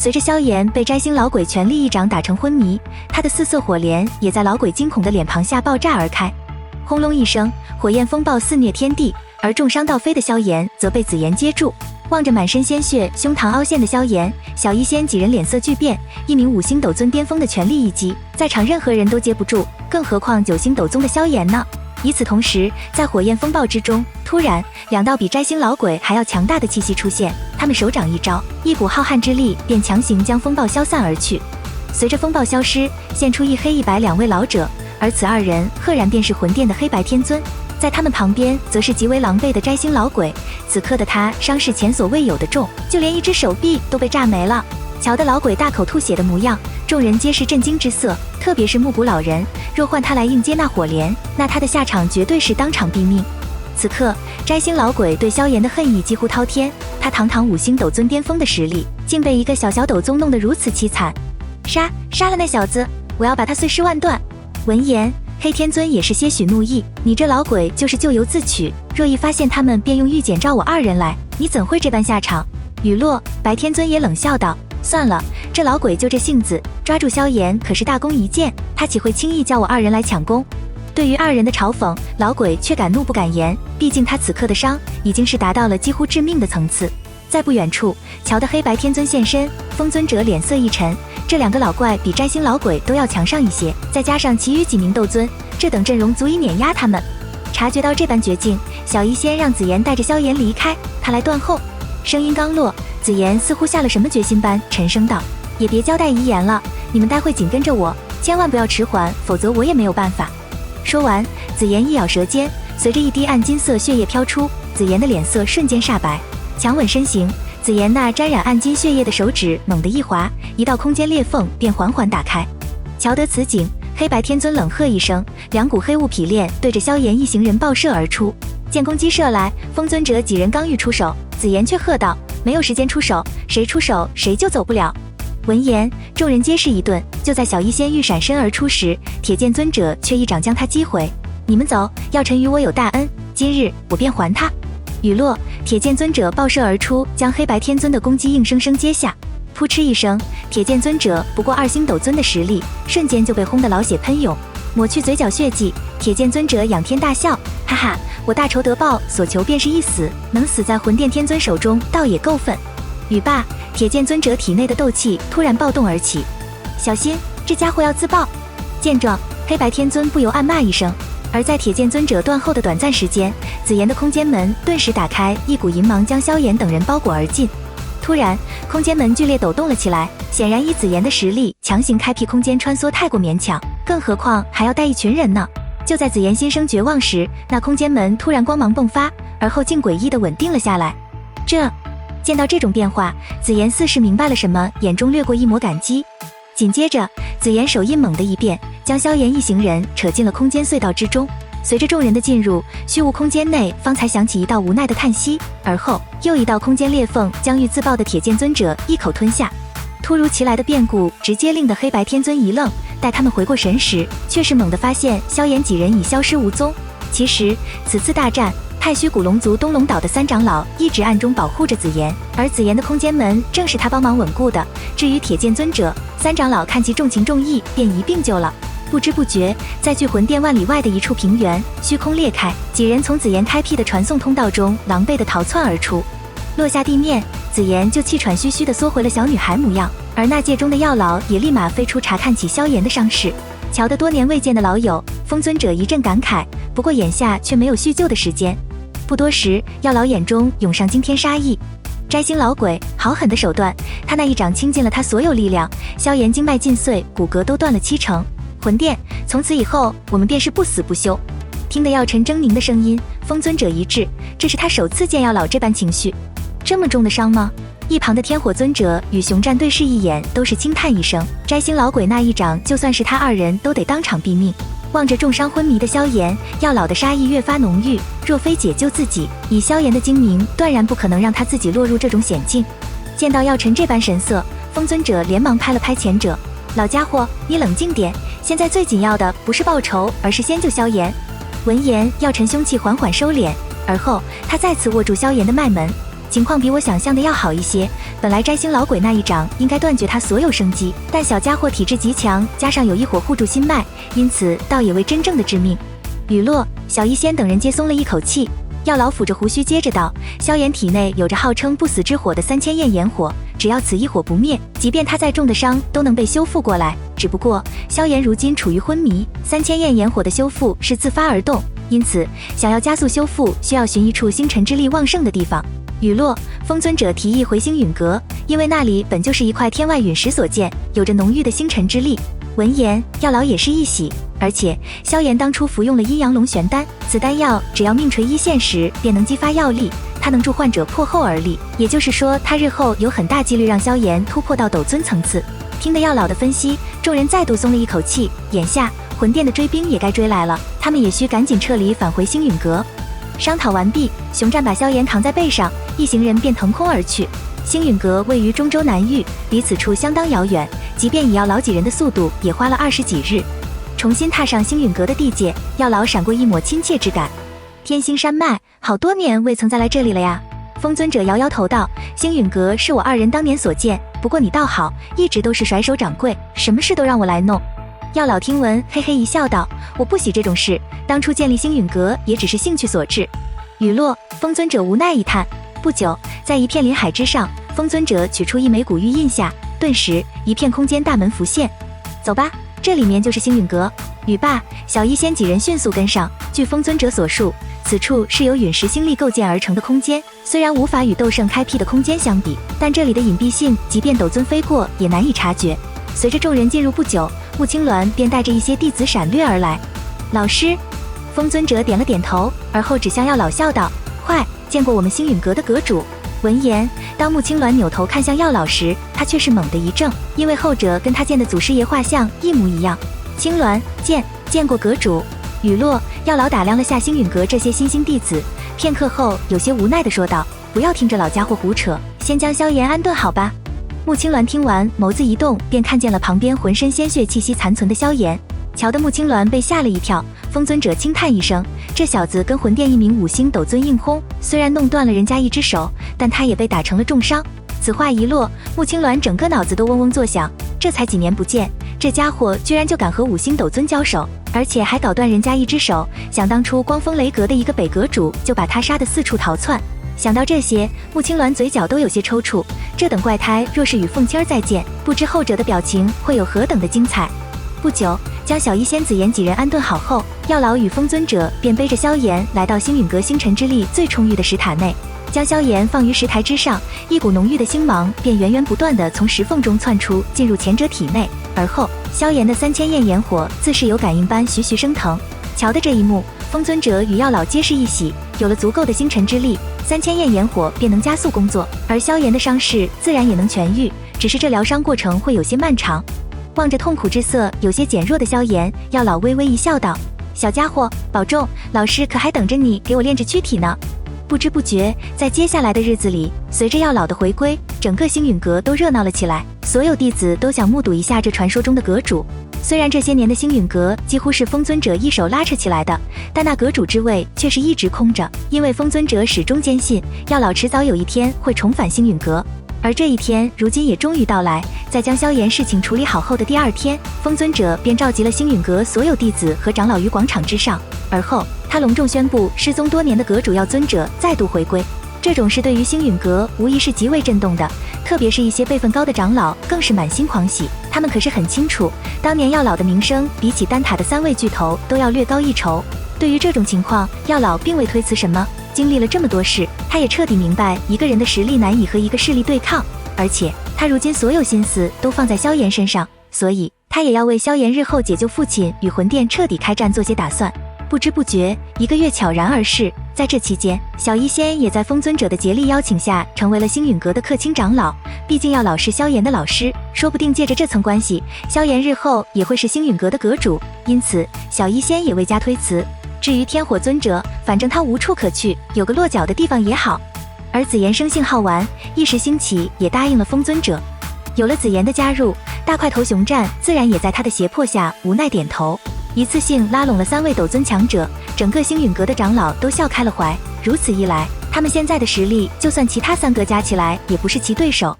随着萧炎被摘星老鬼全力一掌打成昏迷，他的四色火莲也在老鬼惊恐的脸庞下爆炸而开。轰隆一声，火焰风暴肆虐天地，而重伤倒飞的萧炎则被紫妍接住。望着满身鲜血、胸膛凹陷的萧炎，小医仙几人脸色巨变。一名5星斗尊巅峰的全力一击，在场任何人都接不住，更何况9星斗宗的萧炎呢？与此同时，在火焰风暴之中，突然2道比摘星老鬼还要强大的气息出现，他们手掌一招，一股浩瀚之力便强行将风暴消散而去。随着风暴消失，现出一黑一白2位老者，而此2人赫然便是魂殿的黑白天尊。在他们旁边则是极为狼狈的摘星老鬼，此刻的他伤势前所未有的重，就连一只手臂都被炸没了。瞧得老鬼大口吐血的模样，众人皆是震惊之色，特别是木谷老人，若换他来应接那火莲，那他的下场绝对是当场毙命。此刻摘星老鬼对萧炎的恨意几乎滔天，他堂堂5星斗尊巅峰的实力，竟被一个小斗宗弄得如此凄惨。杀了那小子，我要把他碎尸万段。闻言，黑天尊也是些许怒意，你这老鬼就是咎由自取，若一发现他们便用玉简召我2人来，你怎会这般下场？雨落，白天尊也冷笑道，算了，这老鬼就这性子，抓住萧炎可是大功一件，他岂会轻易叫我2人来抢功？对于2人的嘲讽，老鬼却敢怒不敢言，毕竟他此刻的伤已经是达到了几乎致命的层次。在不远处，瞧得黑白天尊现身，风尊者脸色一沉，这2个老怪比摘星老鬼都要强上一些，再加上其余几名斗尊，这等阵容足以碾压他们。察觉到这般绝境，小医仙让紫妍带着萧炎离开，他来断后。声音刚落，紫妍似乎下了什么决心般沉声道，也别交代遗言了，你们待会紧跟着我，千万不要迟缓，否则我也没有办法。说完，紫妍一咬舌尖，随着一滴暗金色血液飘出，紫妍的脸色瞬间煞白。强稳身形，紫妍那沾染暗金血液的手指猛地一滑，一道空间裂缝便缓缓打开。瞧得此景，黑白天尊冷喝一声，2股黑雾匹练对着萧炎一行人爆射而出。见攻击射来，风尊者几人刚欲出手，紫妍却喝道，没有时间出手，谁出手谁就走不了。闻言，众人皆是一顿，就在小医仙欲闪身而出时，铁剑尊者却一掌将他击回。你们走，药尘与我有大恩，今日我便还他。雨落，铁剑尊者爆射而出，将黑白天尊的攻击硬生生接下。扑哧一声，铁剑尊者不过2星斗尊的实力，瞬间就被轰得老血喷涌。抹去嘴角血迹，铁剑尊者仰天大笑，哈哈，我大仇得报，所求便是一死，能死在魂殿天尊手中，倒也够分。语罢，铁剑尊者体内的斗气突然暴动而起，小心，这家伙要自爆。见状，黑白天尊不由暗骂一声。而在铁剑尊者断后的短暂时间，紫妍的空间门顿时打开，一股银芒将萧炎等人包裹而进。突然，空间门剧烈抖动了起来，显然以紫妍的实力强行开辟空间穿梭太过勉强，更何况还要带一群人呢。就在紫妍心生绝望时，那空间门突然光芒迸发，而后竟诡异地稳定了下来。见到这种变化，紫妍似是明白了什么，眼中掠过一抹感激。紧接着，紫妍手印猛地一变，将萧炎一行人扯进了空间隧道之中。随着众人的进入，虚无空间内方才响起一道无奈的叹息，而后又一道空间裂缝将欲自爆的铁剑尊者一口吞下。突如其来的变故直接令得黑白天尊一愣，待他们回过神时，却是猛地发现萧炎几人已消失无踪。其实此次大战，太虚古龙族东龙岛的3长老一直暗中保护着紫妍，而紫妍的空间门正是他帮忙稳固的。至于铁剑尊者，3长老看其重情重义，便一并救了。不知不觉，在距魂殿万里外的一处平原，虚空裂开，几人从紫妍开辟的传送通道中狼狈地逃窜而出。落下地面，紫妍就气喘吁吁地缩回了小女孩模样，而那界中的药老也立马飞出查看起萧炎的伤势。瞧得多年未见的老友，风尊者一阵感慨，不过眼下却没有叙旧的时间。不多时，药老眼中涌上惊天杀意。摘星老鬼，好狠的手段！他那一掌倾尽了他所有力量，萧炎经脉尽碎，骨骼都断了70%。魂殿，从此以后我们便是不死不休。听得药尘狰狞的声音，风尊者一滞，这是他首次见药老这般情绪。这么重的伤吗？一旁的天火尊者与熊战对视一眼，都是轻叹一声。摘星老鬼那一掌，就算是他2人都得当场毙命。望着重伤昏迷的萧炎，药老的杀意越发浓郁，若非解救自己，以萧炎的精明，断然不可能让他自己落入这种险境。见到药尘这般神色，风尊者连忙拍了拍前者，老家伙，你冷静点，现在最紧要的不是报仇，而是先救萧炎。闻言，药尘凶气缓缓收敛，而后他再次握住萧炎的脉门，情况比我想象的要好一些。本来摘星老鬼那一掌应该断绝他所有生机，但小家伙体质极强，加上有一火护住心脉，因此倒也未真正的致命。雨落、小医仙等人皆松了一口气。药老抚着胡须接着道：萧炎体内有着号称不死之火的3000焰炎火，只要此一火不灭，即便他再重的伤都能被修复过来。只不过萧炎如今处于昏迷，3000焰炎火的修复是自发而动，因此想要加速修复，需要寻一处星辰之力旺盛的地方。雨落，风尊者提议回星陨阁，因为那里本就是一块天外陨石所建，有着浓郁的星辰之力。闻言，药老也是一喜，而且萧炎当初服用了阴阳龙玄丹，此丹药只要命垂一线时便能激发药力，它能助患者破后而立，也就是说他日后有很大几率让萧炎突破到斗尊层次。听得药老的分析，众人再度松了一口气，眼下魂殿的追兵也该追来了，他们也需赶紧撤离返回星陨阁。商讨完毕，熊战把萧炎扛在背上，一行人便腾空而去。星陨阁位于中州南域，离此处相当遥远，即便以药老几人的速度，也花了20几日。重新踏上星陨阁的地界，药老闪过一抹亲切之感。天星山脉，好多年未曾再来这里了呀。风尊者摇摇头道：星陨阁是我2人当年所建，不过你倒好，一直都是甩手掌柜，什么事都让我来弄。药老听闻，嘿嘿一笑道：我不喜这种事，当初建立星陨阁也只是兴趣所致。雨落，风尊者无奈一叹。不久，在一片林海之上，风尊者取出一枚古玉印下，顿时一片空间大门浮现。走吧，这里面就是星陨阁。语罢，小医仙几人迅速跟上。据风尊者所述，此处是由陨石星力构建而成的空间，虽然无法与斗圣开辟的空间相比，但这里的隐蔽性，即便斗尊飞过也难以察觉。随着众人进入不久，穆青鸾便带着一些弟子闪掠而来。老师，风尊者点了点头，而后指向药老笑道：快，见过我们星陨阁的阁主。闻言，当穆青鸾扭头看向药老时，他却是猛地一怔，因为后者跟他见的祖师爷画像一模一样。青鸾，见过阁主。雨落，药老打量了下星陨阁这些新兴弟子，片刻后有些无奈地说道：不要听这老家伙胡扯，先将萧炎安顿好吧。穆青鸾听完，眸子一动，便看见了旁边浑身鲜血气息残存的萧炎。瞧得穆青鸾被吓了一跳，风尊者轻叹一声：这小子跟魂殿一名5星斗尊硬轰，虽然弄断了人家一只手，但他也被打成了重伤。此话一落，穆青鸾整个脑子都嗡嗡作响，这才几年不见，这家伙居然就敢和5星斗尊交手，而且还搞断人家一只手，想当初光锋雷阁的一个北阁主就把他杀得四处逃窜。想到这些，穆青鸾嘴角都有些抽搐，这等怪胎若是与凤七儿再见，不知后者的表情会有何等的精彩。不久，将小医仙子妍几人安顿好后，药老与风尊者便背着萧炎来到星陨阁星辰之力最充裕的石塔内，将萧炎放于石台之上，一股浓郁的星芒便源源不断地从石缝中窜出，进入前者体内。而后，萧炎的3000焰炎火自是有感应般徐徐升腾。瞧的这一幕，风尊者与药老皆是一喜，有了足够的星辰之力，3000焰炎火便能加速工作，而萧炎的伤势自然也能痊愈，只是这疗伤过程会有些漫长。望着痛苦之色有些减弱的萧炎，药老微微一笑道：小家伙，保重，老师可还等着你给我炼制躯体呢。不知不觉，在接下来的日子里，随着药老的回归，整个星陨阁都热闹了起来，所有弟子都想目睹一下这传说中的阁主。虽然这些年的星陨阁几乎是风尊者一手拉扯起来的，但那阁主之位却是一直空着，因为风尊者始终坚信药老迟早有一天会重返星陨阁。而这一天如今也终于到来，在将萧炎事情处理好后的第2天，风尊者便召集了星陨阁所有弟子和长老于广场之上，而后他隆重宣布失踪多年的阁主药尊者再度回归。这种事对于星陨阁无疑是极为震动的，特别是一些辈分高的长老更是满心狂喜，他们可是很清楚，当年药老的名声比起丹塔的3位巨头都要略高一筹。对于这种情况，药老并未推辞什么，经历了这么多事，他也彻底明白一个人的实力难以和一个势力对抗，而且他如今所有心思都放在萧炎身上，所以他也要为萧炎日后解救父亲与魂殿彻底开战做些打算。不知不觉1个月悄然而逝，在这期间，小医仙也在风尊者的竭力邀请下成为了星陨阁的客卿长老，毕竟药老是萧炎的老师，说不定借着这层关系，萧炎日后也会是星陨阁的阁主，因此小医仙也未加推辞。至于天火尊者，反正他无处可去，有个落脚的地方也好。而紫妍生性好玩，一时兴起也答应了风尊者。有了紫妍的加入，大块头熊战自然也在他的胁迫下无奈点头，一次性拉拢了3位斗尊强者，整个星陨阁的长老都笑开了怀。如此一来，他们现在的实力，就算其他3个加起来，也不是其对手。